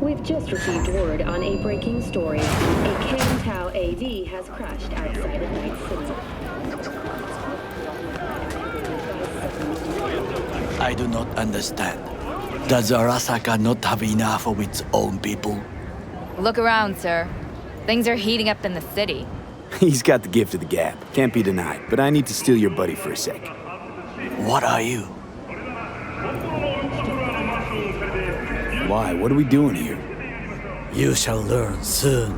We've just received word on a breaking story. A Kantao AV has crashed outside of Night City. I do not understand. Does Arasaka not have enough of its own people? Look around, sir. Things are heating up in the city. He's got the gift of the gab. Can't be denied. But I need to steal your buddy for a sec. What are you? Why? What are we doing here? You shall learn soon.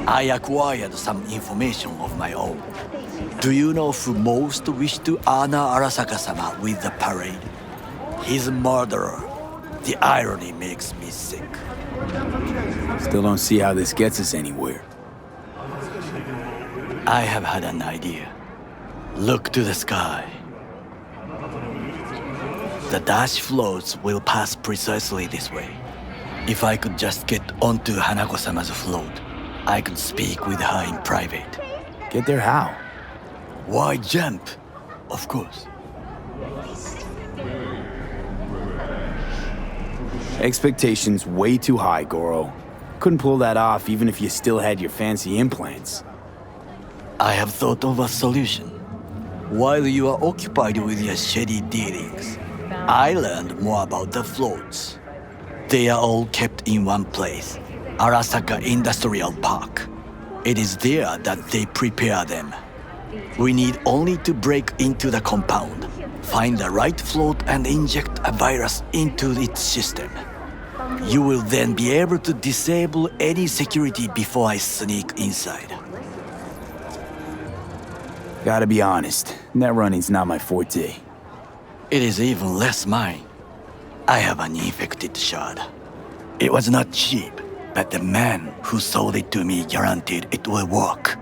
I acquired some information of my own. Do you know who most wished to honor Arasaka-sama with the parade? His murderer. The irony makes me sick. Still don't see how this gets us anywhere. I have had an idea. Look to the sky. The dash floats will pass precisely this way. If I could just get onto Hanako-sama's float, I could speak with her in private. Get there how? Why jump? Of course. Expectations way too high, Goro. Couldn't pull that off even if you still had your fancy implants. I have thought of a solution. While you are occupied with your shady dealings, I learned more about the floats. They are all kept in one place, Arasaka Industrial Park. It is there that they prepare them. We need only to break into the compound, find the right float and inject a virus into its system. You will then be able to disable any security before I sneak inside. Gotta be honest, net running's not my forte. It is even less mine. I have an infected shard. It was not cheap, but the man who sold it to me guaranteed it will work.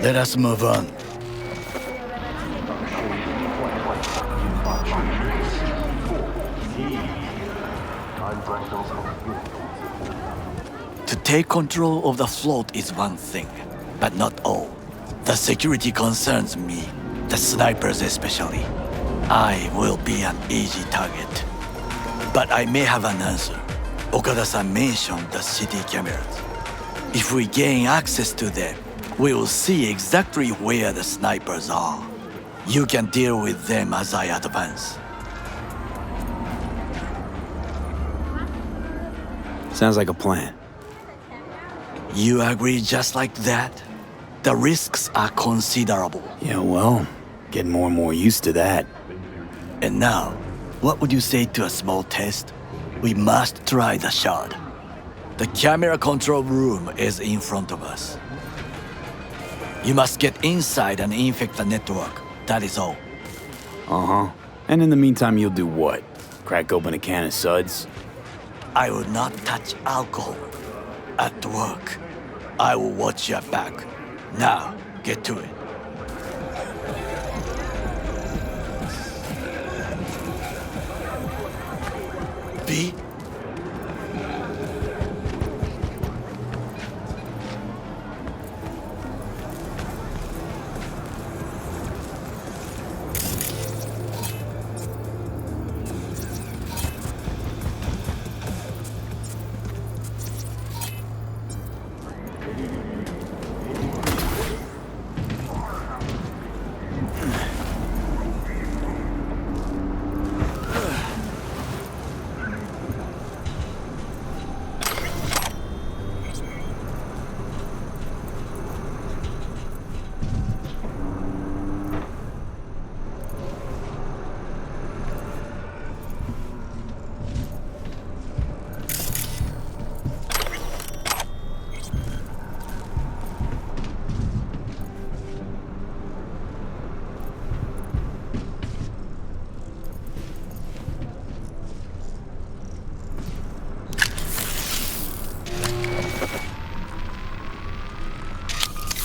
Let us move on. To take control of the float is one thing, but not all. The security concerns me, the snipers especially. I will be an easy target. But I may have an answer. Okada-san mentioned the city cameras. If we gain access to them, we will see exactly where the snipers are. You can deal with them as I advance. Sounds like a plan. You agree just like that? The risks are considerable. Yeah, well, getting more and more used to that. And now, what would you say to a small test? We must try the shard. The camera control room is in front of us. You must get inside and infect the network. That is all. Uh-huh. And in the meantime, you'll do what? Crack open a can of suds? I will not touch alcohol. At work, I will watch your back. Now, get to it. B?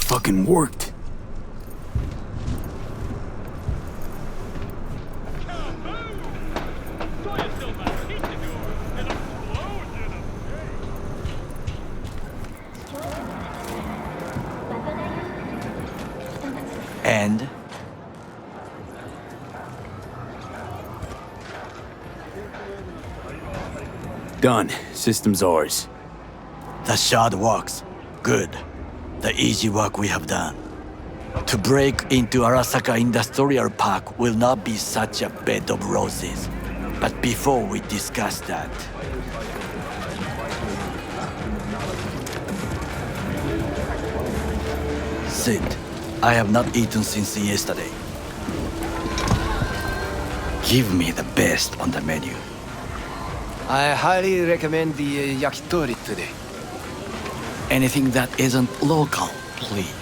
Fucking worked. And? Done. System's ours. The shard works. Good. The easy work we have done. To break into Arasaka Industrial Park will not be such a bed of roses. But before we discuss that... Sid, I have not eaten since yesterday. Give me the best on the menu. I highly recommend the yakitori today. Anything that isn't local, please.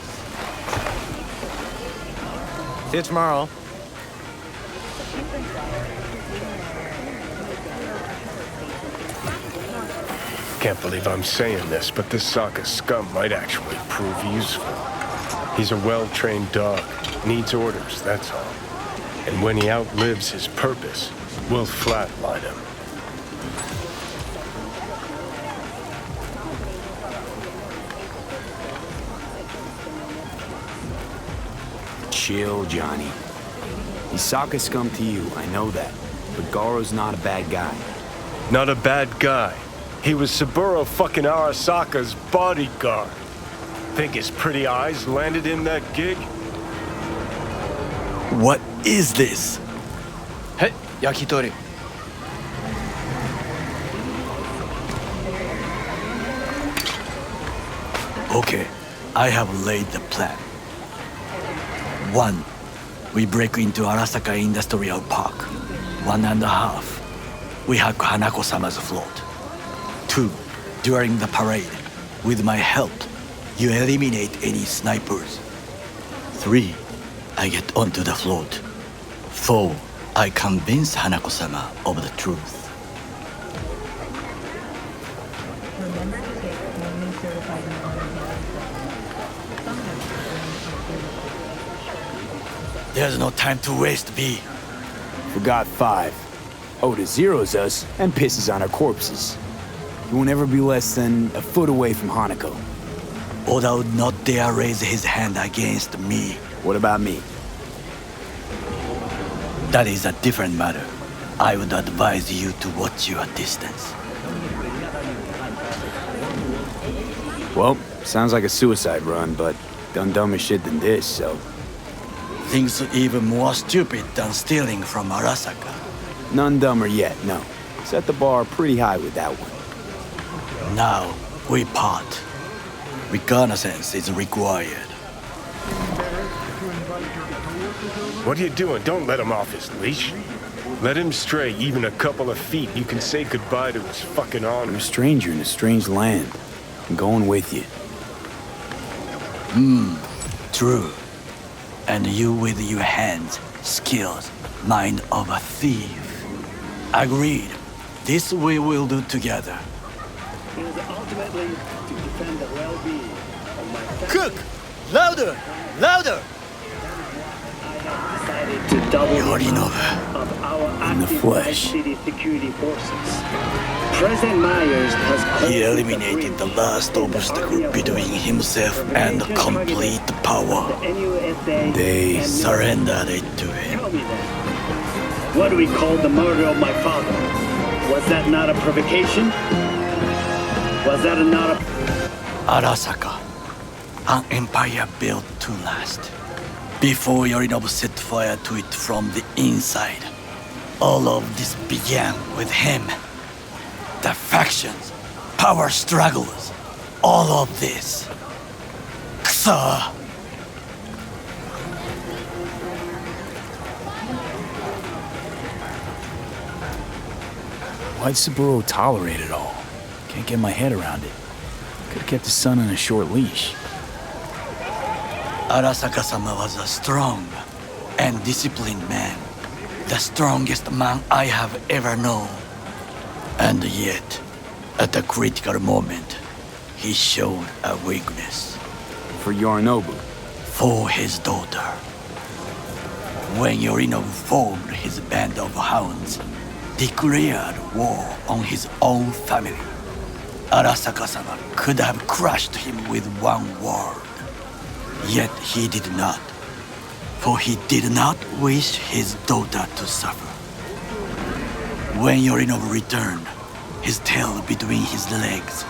See you tomorrow. Can't believe I'm saying this, but this Sokka scum might actually prove useful. He's a well-trained dog, needs orders, that's all. And when he outlives his purpose, we'll flatline him. Chill, Johnny. He's Sokka scum to you, I know that. But Goro's not a bad guy. Not a bad guy. He was Saburo fucking Arasaka's bodyguard. Think his pretty eyes landed him that gig? What is this? Hey, yakitori. Okay, I have laid the plan. 1. We break into Arasaka Industrial Park. 1.5. We hack Hanako-sama's float. 2. During the parade, with my help, you eliminate any snipers. 3. I get onto the float. 4. I convince Hanako-sama of the truth. There's no time to waste, B. Forgot 5. Oda zeroes us and pisses on our corpses. You won't ever be less than a foot away from Hanako. Oda would not dare raise his hand against me. What about me? That is a different matter. I would advise you to watch your distance. Well, sounds like a suicide run, but done dumber shit than this, so... Things even more stupid than stealing from Arasaka. None dumber yet, no. Set the bar pretty high with that one. Now, we part. Reconnaissance is required. What are you doing? Don't let him off his leash. Let him stray even a couple of feet. You can say goodbye to his fucking honor. I'm a stranger in a strange land. I'm going with you. True. And you with your hands, skills, mind of a thief. Agreed. This we will do together. It is ultimately to defend the well-being of my family. Cook! Louder! Louder! Decided to double the Yorinobu. of our In the active flesh. city security forces. President Myers has called He it a eliminated the breach last in the obstacle Army of between One. himself and complete power. The NUSA They and Surrendered it to him. Tell me then, what do we call the murder of my father? Was that not a provocation? Was that not a... Arasaka, an empire built to last. Before Yorinobu set fire to it from the inside, all of this began with him. The factions, power struggles, all of this. Kusa! Why'd Saburo tolerate it all? Can't get my head around it. Could've kept his son on a short leash. Arasaka-sama was a strong and disciplined man. The strongest man I have ever known. And yet, at a critical moment, he showed a weakness. For Yorinobu. For his daughter. When Yorinobu formed his band of hounds, declared war on his own family, Arasaka-sama could have crushed him with one word. Yet he did not, for he did not wish his daughter to suffer. When Yorinobu returned, his tail between his legs,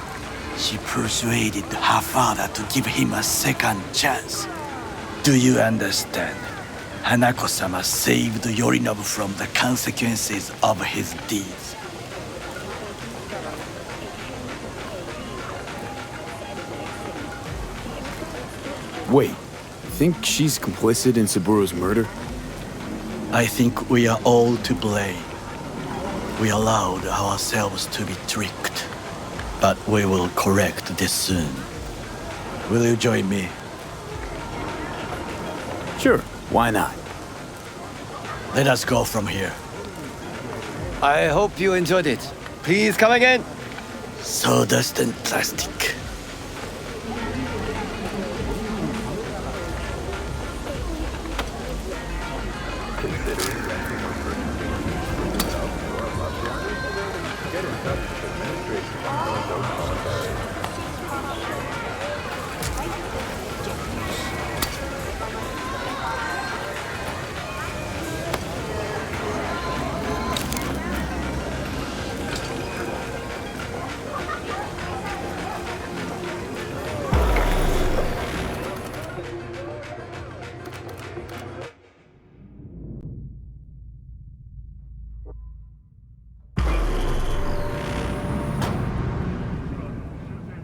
she persuaded her father to give him a second chance. Do you understand? Hanako-sama saved Yorinobu from the consequences of his deeds. Wait, you think she's complicit in Saburo's murder? I think we are all to blame. We allowed ourselves to be tricked, but we will correct this soon. Will you join me? Sure, why not? Let us go from here. I hope you enjoyed it. Please come again. Sawdust and plastic.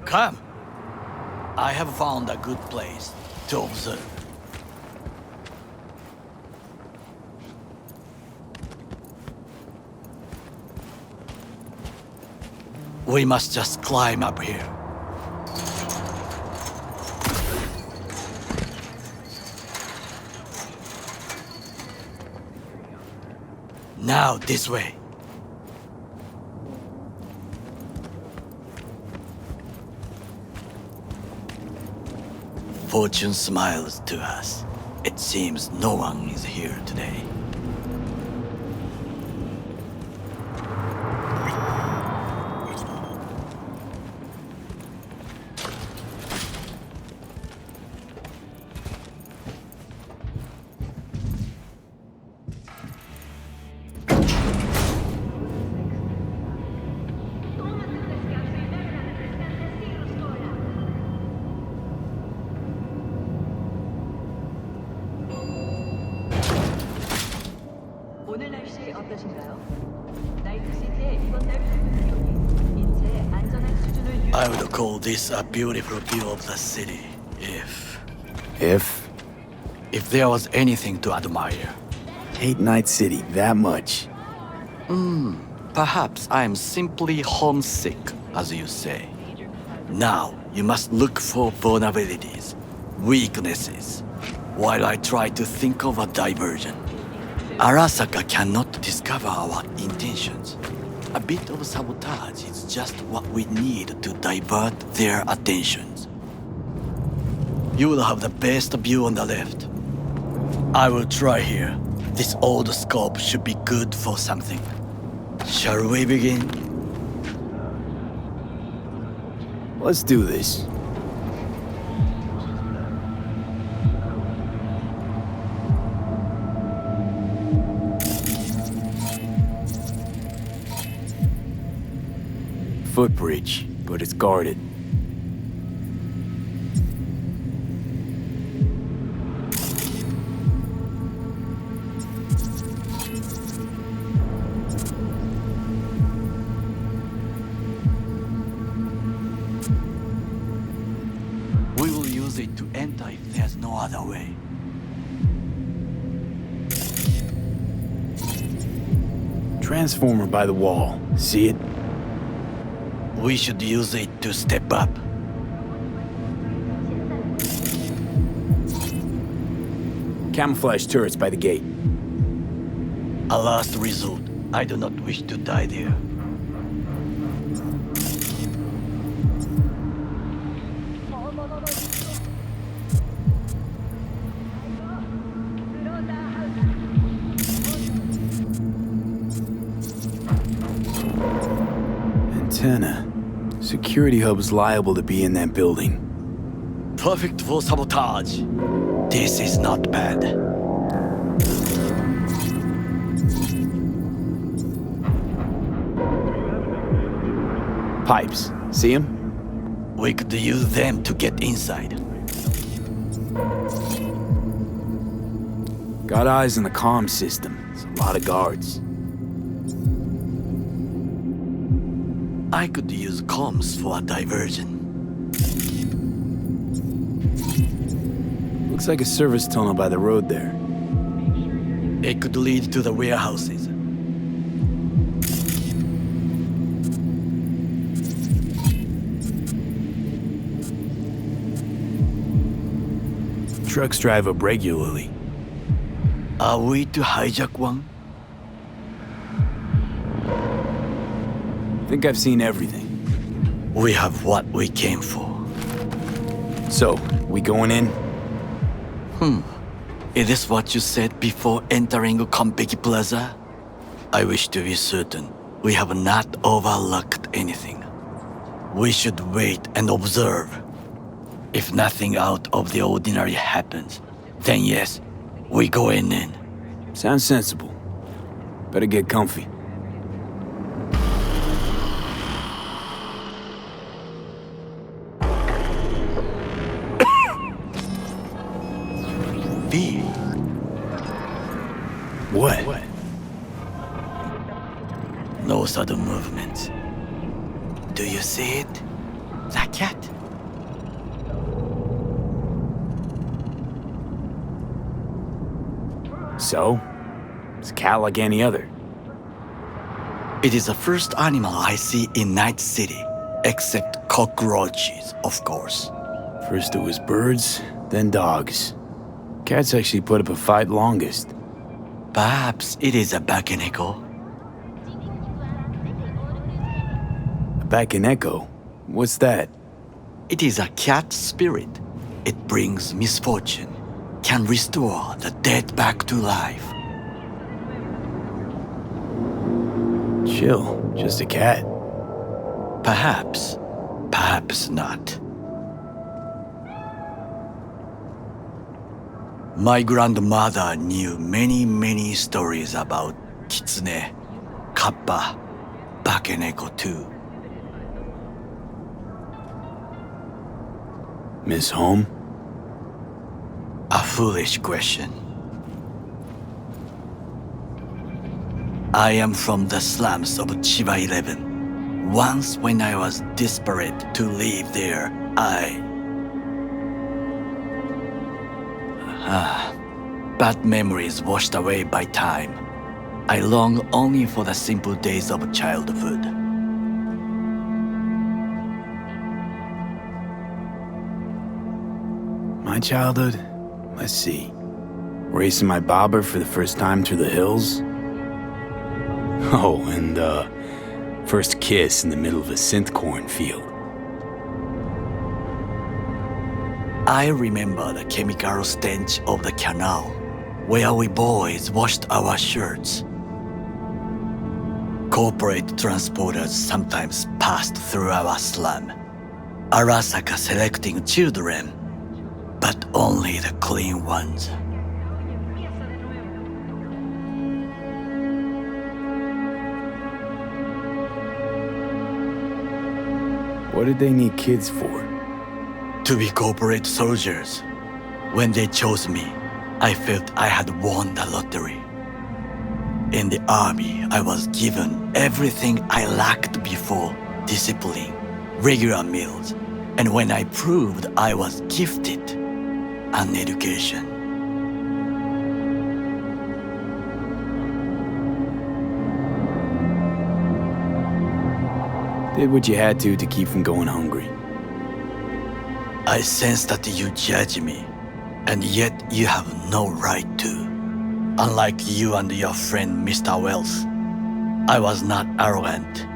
Come. I have found a good place to observe. We must just climb up here. Now this way. Fortune smiles to us. It seems no one is here today. 오늘 날씨 어떠신가요? 나이트시티의 이번 날 교통기록이 인체의 안전한 수준을 I would call this a beautiful view of the city If? if there was anything to admire. Hate Night City that much. Perhaps I am simply homesick, as you say. Now, you must look for vulnerabilities, weaknesses, while I try to think of a diversion. Arasaka cannot discover our intentions. A bit of sabotage is just what we need to divert their attentions. You will have the best view on the left. I will try here. This old scope should be good for something. Shall we begin? Let's do this. Footbridge, but it's guarded. We will use it to enter if there's no other way. Transformer by the wall. See it? We should use it to step up. Camouflage turrets by the gate. A last resort. I do not wish to die there. Antenna. Security hub is liable to be in that building. Perfect for sabotage. This is not bad. Pipes. See them? We could use them to get inside. Got eyes on the comm system. It's a lot of guards. I could use comms for a diversion. Looks like a service tunnel by the road there. It could lead to the warehouses. Trucks drive up regularly. Are we to hijack one? Think I've seen everything. We have what we came for. So, we going in? Is this what you said before entering Konpeki Plaza? I wish to be certain we have not overlooked anything. We should wait and observe. If nothing out of the ordinary happens, then yes, we go in. Sounds sensible. Better get comfy. B. What? No sudden movements. Do you see it? The cat? So? It's a cat like any other. It is the first animal I see in Night City, except cockroaches, of course. First it was birds, then dogs. Cats actually put up a fight longest. Perhaps it is a bakeneko. A Bakeneko? What's that? It is a cat spirit. It brings misfortune, can restore the dead back to life. Chill, just a cat. Perhaps, perhaps not. My grandmother knew many stories about kitsune, kappa, bakeneko too. Miss Home? A foolish question. I am from the slums of Chiba 11. Once when I was desperate to live there, bad memories washed away by time. I long only for the simple days of childhood. My childhood? Let's see. Racing my bobber for the first time through the hills? Oh, and first kiss in the middle of a synth cornfield. I remember the chemical stench of the canal, where we boys washed our shirts. Corporate transporters sometimes passed through our slum, Arasaka selecting children, but only the clean ones. What did they need kids for? To be corporate soldiers. When they chose me, I felt I had won the lottery. In the army, I was given everything I lacked before: discipline, regular meals, and when I proved I was gifted, an education. Did what you had to keep from going hungry. I sense that you judge me, and yet you have no right to. Unlike you and your friend Mr. Wells, I was not arrogant.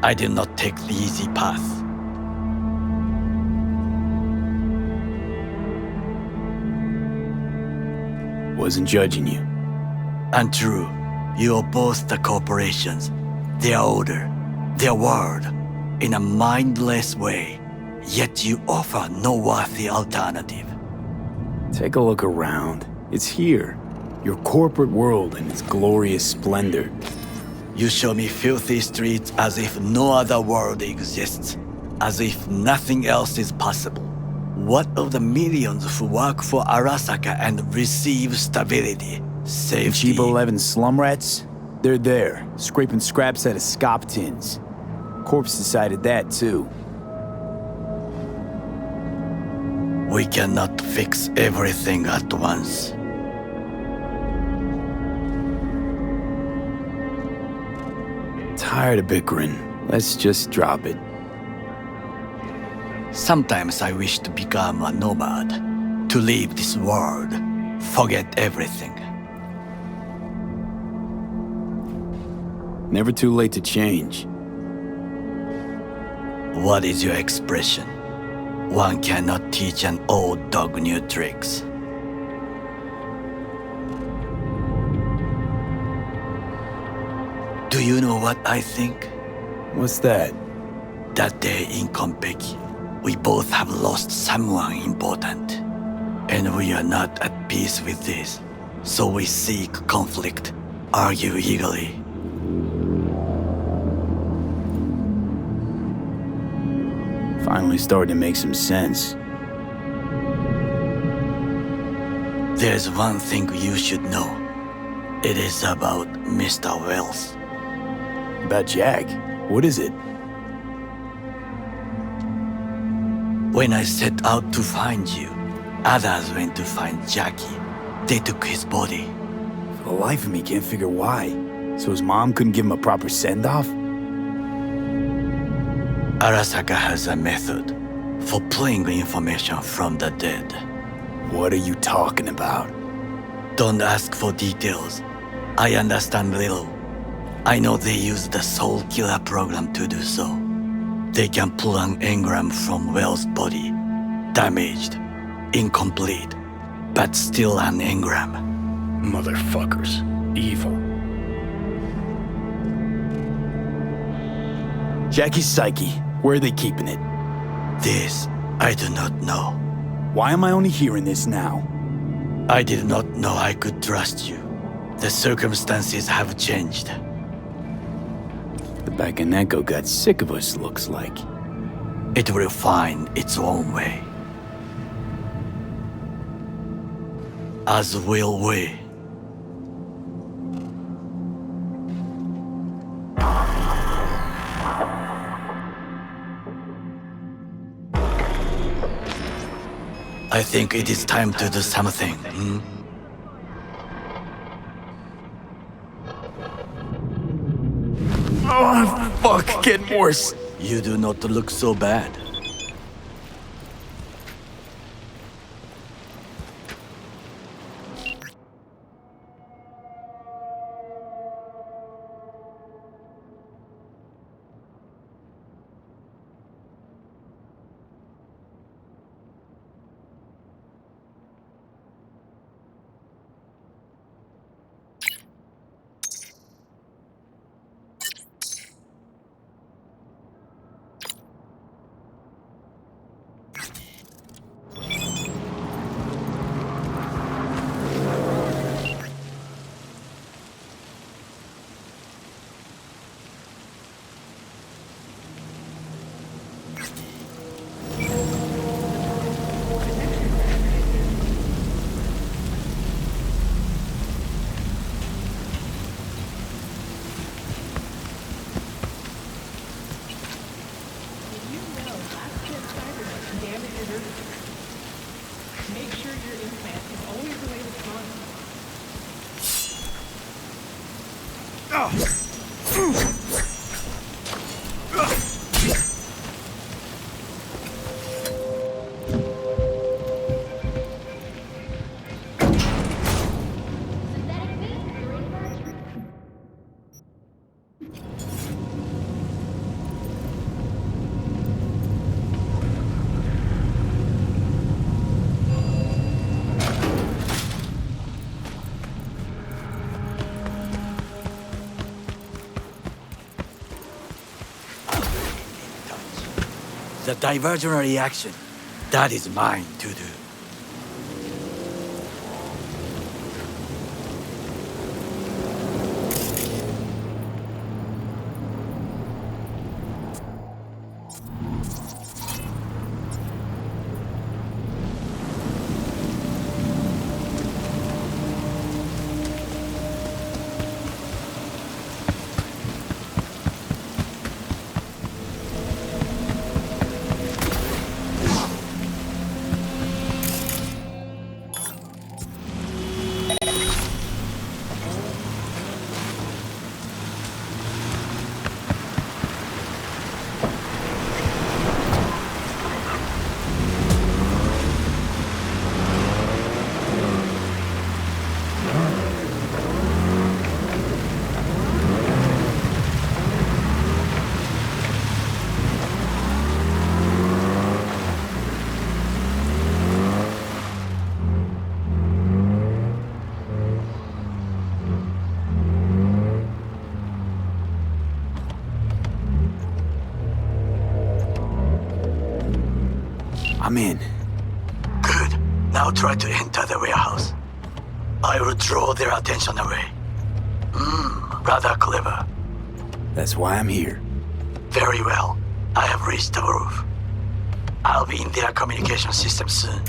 I did not take the easy path. Wasn't judging you. And true, you oppose the corporations, their order, their word, in a mindless way, yet you offer no worthy alternative. Take a look around. It's here. Your corporate world in its glorious splendor. You show me filthy streets as if no other world exists, as if nothing else is possible. What of the millions who work for Arasaka and receive stability, safety? Chiba 11 slum rats? They're there, scraping scraps out of scop tins. Corpse decided that too. We cannot fix everything at once. Tired of bickering. Let's just drop it. Sometimes I wish to become a nomad, to leave this world, forget everything. Never too late to change. What is your expression? One cannot teach an old dog new tricks. Do you know what I think? What's that? That day in Konpeki, we both have lost someone important. And we are not at peace with this. So we seek conflict, argue eagerly. Finally starting to make some sense. There's one thing you should know. It is about Mr. Wells. About Jack? What is it? When I set out to find you, others went to find Jackie. They took his body. For the life of me, can't figure why. So his mom couldn't give him a proper send-off? Arasaka has a method for pulling information from the dead. What are you talking about? Don't ask for details. I understand little. I know they use the Soul Killer program to do so. They can pull an engram from Wells' body, damaged, incomplete, but still an engram. Motherfuckers. Evil. Jackie's psyche. Where are they keeping it? This, I do not know. Why am I only hearing this now? I did not know I could trust you. The circumstances have changed. The Bakaneko got sick of us, looks like. It will find its own way. As will we. I think it is time to do something. Oh, fuck, getting worse. You do not look so bad. Make sure your implant is always the way the sun. The divergent reaction, that is mine to do. I'm in. Good. Now try to enter the warehouse. I will draw their attention away. Rather clever. That's why I'm here. Very well. I have reached the roof. I'll be in their communication system soon.